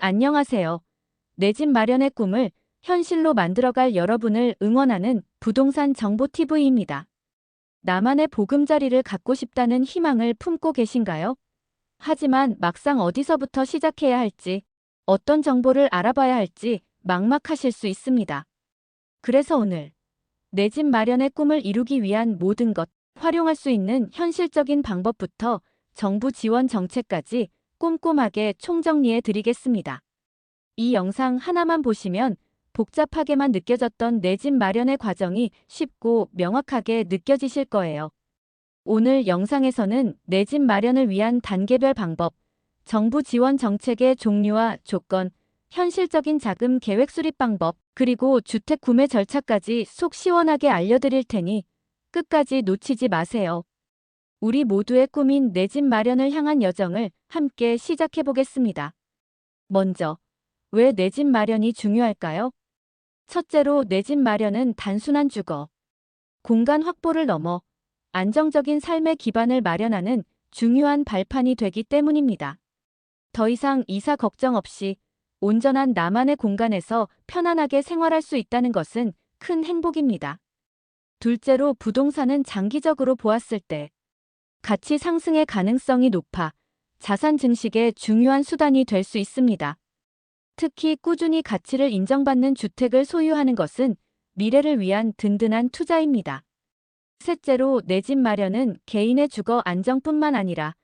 안녕하세요. 내 집 마련의 꿈을 현실로 만들어갈 여러분을 응원하는 부동산 정보TV입니다. 나만의 보금자리를 갖고 싶다는 희망을 품고 계신가요? 하지만 막상 어디서부터 시작해야 할지, 어떤 정보를 알아봐야 할지 막막하실 수 있습니다. 그래서 오늘 내 집 마련의 꿈을 이루기 위한 모든 것, 활용할 수 있는 현실적인 방법부터 정부 지원 정책까지 꼼꼼하게 총정리해 드리겠습니다. 이 영상 하나만 보시면 복잡하게만 느껴졌던 내 집 마련의 과정이 쉽고 명확하게 느껴지실 거예요. 오늘 영상에서는 내 집 마련을 위한 단계별 방법, 정부 지원 정책의 종류와 조건, 현실적인 자금 계획 수립 방법, 그리고 주택 구매 절차까지 속 시원하게 알려드릴 테니 끝까지 놓치지 마세요. 우리 모두의 꿈인 내 집 마련을 향한 여정을 함께 시작해 보겠습니다. 먼저, 왜 내 집 마련이 중요할까요? 첫째로 내 집 마련은 단순한 주거, 공간 확보를 넘어 안정적인 삶의 기반을 마련하는 중요한 발판이 되기 때문입니다. 더 이상 이사 걱정 없이 온전한 나만의 공간에서 편안하게 생활할 수 있다는 것은 큰 행복입니다. 둘째로 부동산은 장기적으로 보았을 때 가치 상승의 가능성이 높아 자산 증식의 중요한 수단이 될 수 있습니다. 특히 꾸준히 가치를 인정받는 주택을 소유하는 것은 미래를 위한 든든한 투자입니다. 셋째로 내 집 마련은 개인의 주거 안정뿐만 아니라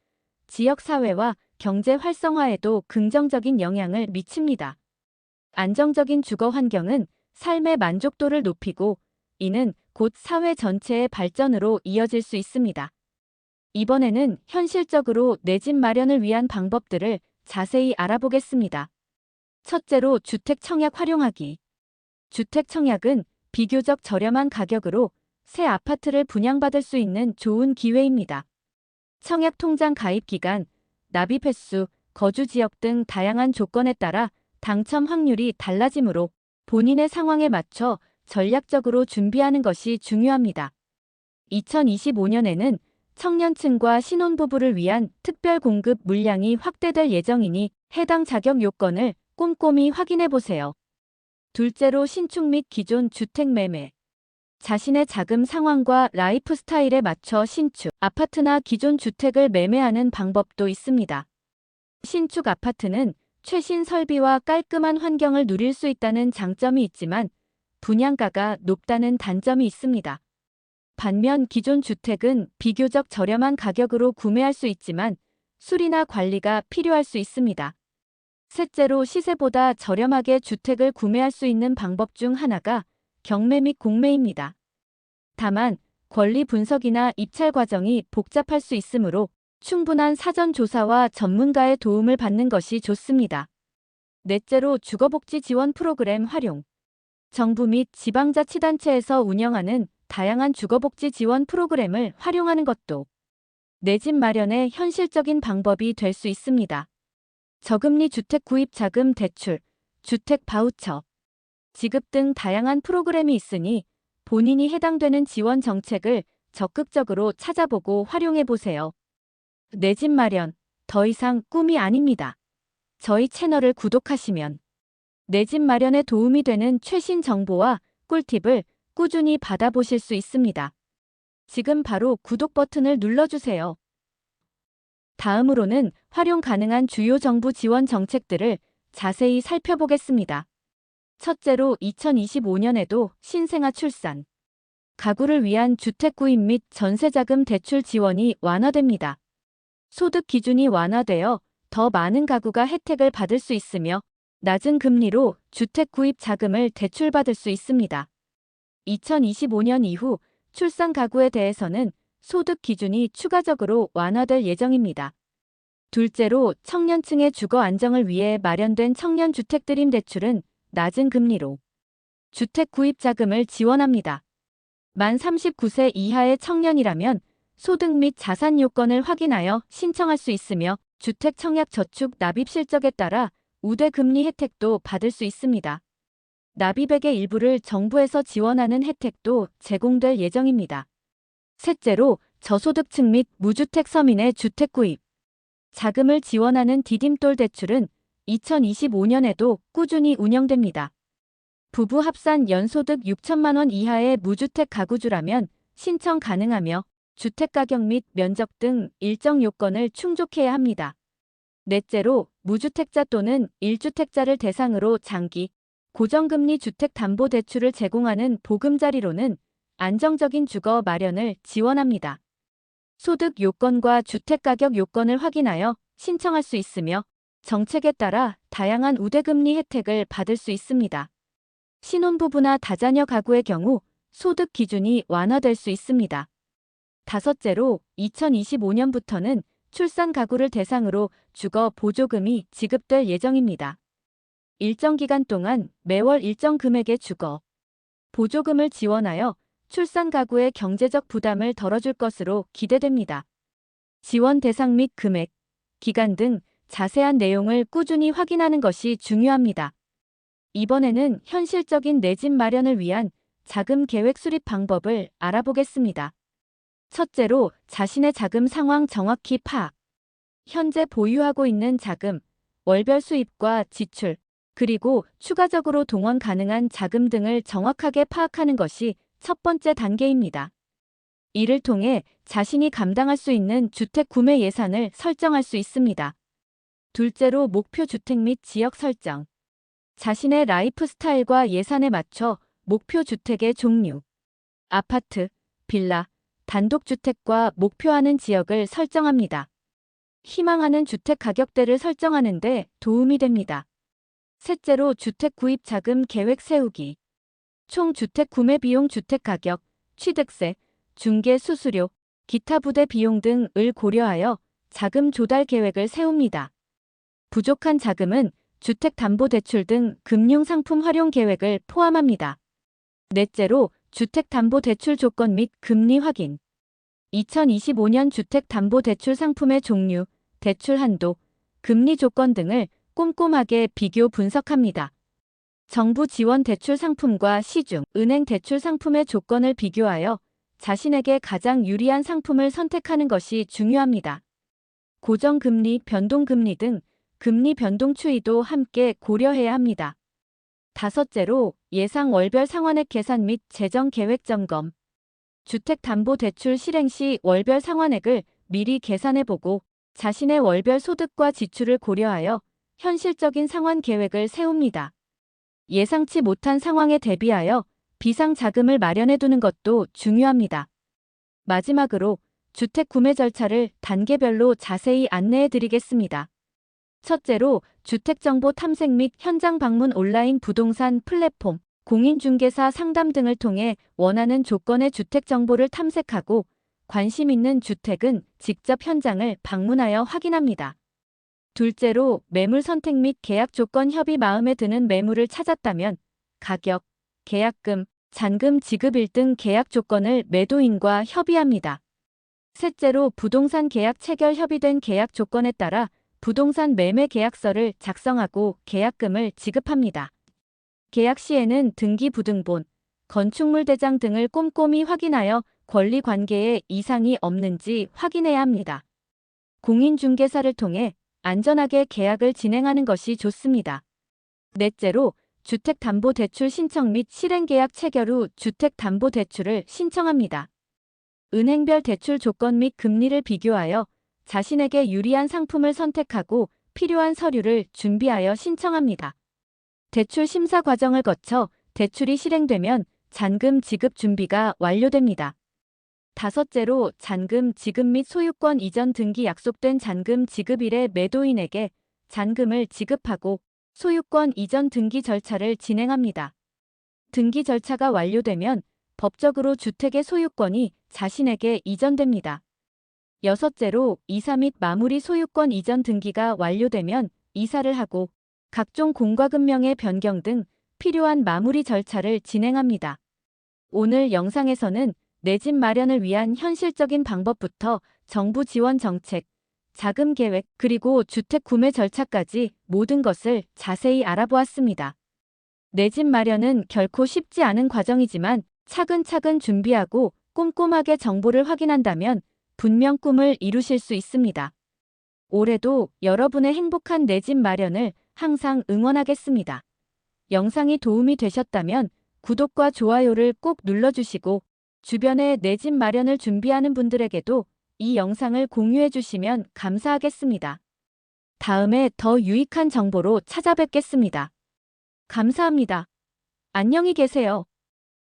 지역사회와 경제 활성화에도 긍정적인 영향을 미칩니다. 안정적인 주거 환경은 삶의 만족도를 높이고 이는 곧 사회 전체의 발전으로 이어질 수 있습니다. 이번에는 현실적으로 내 집 마련을 위한 방법들을 자세히 알아보겠습니다. 첫째로 주택 청약 활용하기. 주택 청약은 비교적 저렴한 가격으로 새 아파트를 분양받을 수 있는 좋은 기회입니다. 청약 통장 가입 기간, 납입 횟수, 거주 지역 등 다양한 조건에 따라 당첨 확률이 달라지므로 본인의 상황에 맞춰 전략적으로 준비하는 것이 중요합니다. 2025년에는 청년층과 신혼부부를 위한 특별 공급 물량이 확대될 예정이니 해당 자격 요건을 꼼꼼히 확인해 보세요. 둘째로 신축 및 기존 주택 매매. 자신의 자금 상황과 라이프 스타일에 맞춰 신축, 아파트나 기존 주택을 매매하는 방법도 있습니다. 신축 아파트는 최신 설비와 깔끔한 환경을 누릴 수 있다는 장점이 있지만 분양가가 높다는 단점이 있습니다. 반면 기존 주택은 비교적 저렴한 가격으로 구매할 수 있지만 수리나 관리가 필요할 수 있습니다. 셋째로 시세보다 저렴하게 주택을 구매할 수 있는 방법 중 하나가 경매 및 공매입니다. 다만 권리 분석이나 입찰 과정이 복잡할 수 있으므로 충분한 사전 조사와 전문가의 도움을 받는 것이 좋습니다. 넷째로 주거복지 지원 프로그램 활용. 정부 및 지방자치단체에서 운영하는 다양한 주거복지 지원 프로그램을 활용하는 것도 내 집 마련의 현실적인 방법이 될 수 있습니다. 저금리 주택 구입 자금 대출, 주택 바우처, 지급 등 다양한 프로그램이 있으니 본인이 해당되는 지원 정책을 적극적으로 찾아보고 활용해 보세요. 내 집 마련, 더 이상 꿈이 아닙니다. 저희 채널을 구독하시면 내 집 마련에 도움이 되는 최신 정보와 꿀팁을 꾸준히 받아보실 수 있습니다. 지금 바로 구독 버튼을 눌러주세요. 다음으로는 활용 가능한 주요 정부 지원 정책들을 자세히 살펴보겠습니다. 첫째로 2025년에도 신생아 출산, 가구를 위한 주택 구입 및 전세자금 대출 지원이 완화됩니다. 소득 기준이 완화되어 더 많은 가구가 혜택을 받을 수 있으며 낮은 금리로 주택 구입 자금을 대출받을 수 있습니다. 2025년 이후 출산 가구에 대해서는 소득 기준이 추가적으로 완화될 예정입니다. 둘째로 청년층의 주거 안정을 위해 마련된 청년주택 드림 대출은 낮은 금리로 주택 구입 자금을 지원합니다. 만 39세 이하의 청년이라면 소득 및 자산 요건을 확인하여 신청할 수 있으며 주택 청약 저축 납입 실적에 따라 우대 금리 혜택도 받을 수 있습니다. 납입액의 일부를 정부에서 지원하는 혜택도 제공될 예정입니다. 셋째로 저소득층 및 무주택 서민의 주택 구입. 자금을 지원하는 디딤돌 대출은 2025년에도 꾸준히 운영됩니다. 부부 합산 연소득 6천만 원 이하의 무주택 가구주라면 신청 가능하며 주택가격 및 면적 등 일정 요건을 충족해야 합니다. 넷째로 무주택자 또는 1주택자를 대상으로 장기, 고정금리 주택담보대출을 제공하는 보금자리로는 안정적인 주거 마련을 지원합니다. 소득 요건과 주택가격 요건을 확인하여 신청할 수 있으며 정책에 따라 다양한 우대금리 혜택을 받을 수 있습니다. 신혼부부나 다자녀 가구의 경우 소득 기준이 완화될 수 있습니다. 다섯째로 2025년부터는 출산 가구를 대상으로 주거 보조금이 지급될 예정입니다. 일정 기간 동안 매월 일정 금액의 주거 보조금을 지원하여 출산 가구의 경제적 부담을 덜어줄 것으로 기대됩니다. 지원 대상 및 금액, 기간 등 자세한 내용을 꾸준히 확인하는 것이 중요합니다. 이번에는 현실적인 내 집 마련을 위한 자금 계획 수립 방법을 알아보겠습니다. 첫째로 자신의 자금 상황 정확히 파악. 현재 보유하고 있는 자금, 월별 수입과 지출, 그리고 추가적으로 동원 가능한 자금 등을 정확하게 파악하는 것이 첫 번째 단계입니다. 이를 통해 자신이 감당할 수 있는 주택 구매 예산을 설정할 수 있습니다. 둘째로 목표 주택 및 지역 설정. 자신의 라이프 스타일과 예산에 맞춰 목표 주택의 종류, 아파트, 빌라, 단독주택과 목표하는 지역을 설정합니다. 희망하는 주택 가격대를 설정하는 데 도움이 됩니다. 셋째로 주택 구입 자금 계획 세우기. 총 주택 구매 비용, 주택 가격, 취득세, 중개 수수료, 기타 부대 비용 등을 고려하여 자금 조달 계획을 세웁니다. 부족한 자금은 주택담보대출 등 금융상품 활용 계획을 포함합니다. 넷째로 주택담보대출 조건 및 금리 확인. 2025년 주택담보대출 상품의 종류, 대출 한도, 금리 조건 등을 꼼꼼하게 비교 분석합니다. 정부 지원 대출 상품과 시중, 은행 대출 상품의 조건을 비교하여 자신에게 가장 유리한 상품을 선택하는 것이 중요합니다. 고정금리, 변동금리 등 금리 변동 추이도 함께 고려해야 합니다. 다섯째로 예상 월별 상환액 계산 및 재정 계획 점검. 주택담보대출 실행 시 월별 상환액을 미리 계산해보고 자신의 월별 소득과 지출을 고려하여 현실적인 상환 계획을 세웁니다. 예상치 못한 상황에 대비하여 비상 자금을 마련해두는 것도 중요합니다. 마지막으로 주택 구매 절차를 단계별로 자세히 안내해드리겠습니다. 첫째로 주택정보 탐색 및 현장 방문, 온라인 부동산 플랫폼, 공인중개사 상담 등을 통해 원하는 조건의 주택 정보를 탐색하고 관심 있는 주택은 직접 현장을 방문하여 확인합니다. 둘째로 매물 선택 및 계약 조건 협의. 마음에 드는 매물을 찾았다면 가격, 계약금, 잔금 지급일 등 계약 조건을 매도인과 협의합니다. 셋째로 부동산 계약 체결. 협의된 계약 조건에 따라 부동산 매매 계약서를 작성하고 계약금을 지급합니다. 계약 시에는 등기부등본, 건축물 대장 등을 꼼꼼히 확인하여 권리 관계에 이상이 없는지 확인해야 합니다. 공인중개사를 통해 안전하게 계약을 진행하는 것이 좋습니다. 넷째로 주택담보대출 신청 및 실행계약 체결 후 주택담보대출을 신청합니다. 은행별 대출 조건 및 금리를 비교하여 자신에게 유리한 상품을 선택하고 필요한 서류를 준비하여 신청합니다. 대출 심사 과정을 거쳐 대출이 실행되면 잔금 지급 준비가 완료됩니다. 다섯째로 잔금 지급 및 소유권 이전 등기. 약속된 잔금 지급일에 매도인에게 잔금을 지급하고 소유권 이전 등기 절차를 진행합니다. 등기 절차가 완료되면 법적으로 주택의 소유권이 자신에게 이전됩니다. 여섯째로 이사 및 마무리. 소유권 이전 등기가 완료되면 이사를 하고 각종 공과금명의 변경 등 필요한 마무리 절차를 진행합니다. 오늘 영상에서는 내 집 마련을 위한 현실적인 방법부터 정부 지원 정책, 자금 계획, 그리고 주택 구매 절차까지 모든 것을 자세히 알아보았습니다. 내 집 마련은 결코 쉽지 않은 과정이지만 차근차근 준비하고 꼼꼼하게 정보를 확인한다면 분명 꿈을 이루실 수 있습니다. 올해도 여러분의 행복한 내 집 마련을 항상 응원하겠습니다. 영상이 도움이 되셨다면 구독과 좋아요를 꼭 눌러주시고 주변에 내 집 마련을 준비하는 분들에게도 이 영상을 공유해 주시면 감사하겠습니다. 다음에 더 유익한 정보로 찾아뵙겠습니다. 감사합니다. 안녕히 계세요.